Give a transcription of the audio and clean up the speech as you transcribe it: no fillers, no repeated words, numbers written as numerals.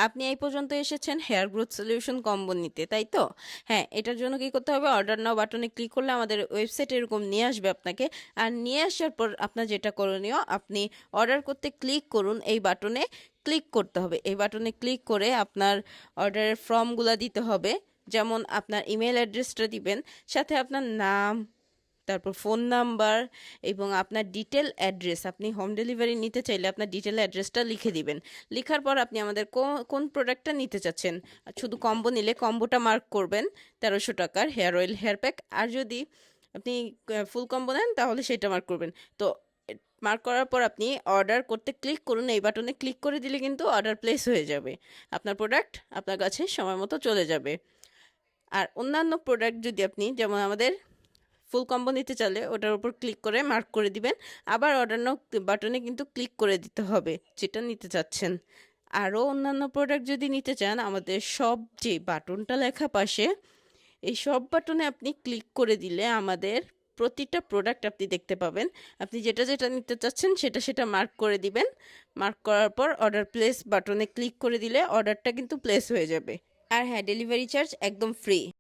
আপনি এই পর্যন্ত এসেছেন হেয়ার গ্রোথ সলিউশন কম্বো নিতে, তাই তো? হ্যাঁ, এটার জন্য কি করতে হবে, অর্ডার নাও বাটনে ক্লিক করলে আমাদের ওয়েবসাইট এরকম নিয়ে আসবে আপনাকে। আর নিয়ে আসার পর আপনার যেটা করণীয়, আপনি অর্ডার করতে ক্লিক করুন, এই বাটনে ক্লিক করতে হবে। এই বাটনে ক্লিক করে আপনার অর্ডারের ফর্মগুলো দিতে হবে। যেমন আপনার ইমেল অ্যাড্রেসটা দিবেন, সাথে আপনার নাম, তারপর ফোন নাম্বার এবং আপনার ডিটেল অ্যাড্রেস। আপনি হোম ডেলিভারি নিতে চাইলে আপনার ডিটেল অ্যাড্রেসটা লিখে দিবেন। লিখার পর আপনি আমাদের কোন প্রোডাক্টটা নিতে চাচ্ছেন, শুধু কম্বো নিলে কম্বোটা মার্ক করবেন 1300 টাকার হেয়ার অয়েল হেয়ার প্যাক। আর যদি আপনি ফুল কম্বো নেন তাহলে সেটা মার্ক করবেন। তো মার্ক করার পর আপনি অর্ডার করতে ক্লিক করুন, এই বাটনে ক্লিক করে দিলে কিন্তু অর্ডার প্লেস হয়ে যাবে। আপনার প্রোডাক্ট আপনার কাছে সময় মতো চলে যাবে। আর অন্যান্য প্রোডাক্ট যদি আপনি, যেমন আমাদের ফুল কম্বো নিতে চাইলে ওটার উপর ক্লিক করে মার্ক করে দিবেন। আবার অর্ডার নাও বাটনে কিন্তু ক্লিক করে দিতে হবে যেটা নিতে চাচ্ছেন। আরও অন্যান্য প্রোডাক্ট যদি নিতে চান, আমাদের সব যে বাটনটা লেখা পাশে, এই সব বাটনে আপনি ক্লিক করে দিলে আমাদের প্রতিটা প্রোডাক্ট আপনি দেখতে পাবেন। আপনি যেটা যেটা নিতে চাচ্ছেন সেটা সেটা মার্ক করে দিবেন। মার্ক করার পর অর্ডার প্লেস বাটনে ক্লিক করে দিলে অর্ডারটা কিন্তু প্লেস হয়ে যাবে। আর হ্যাঁ, ডেলিভারি চার্জ একদম ফ্রি।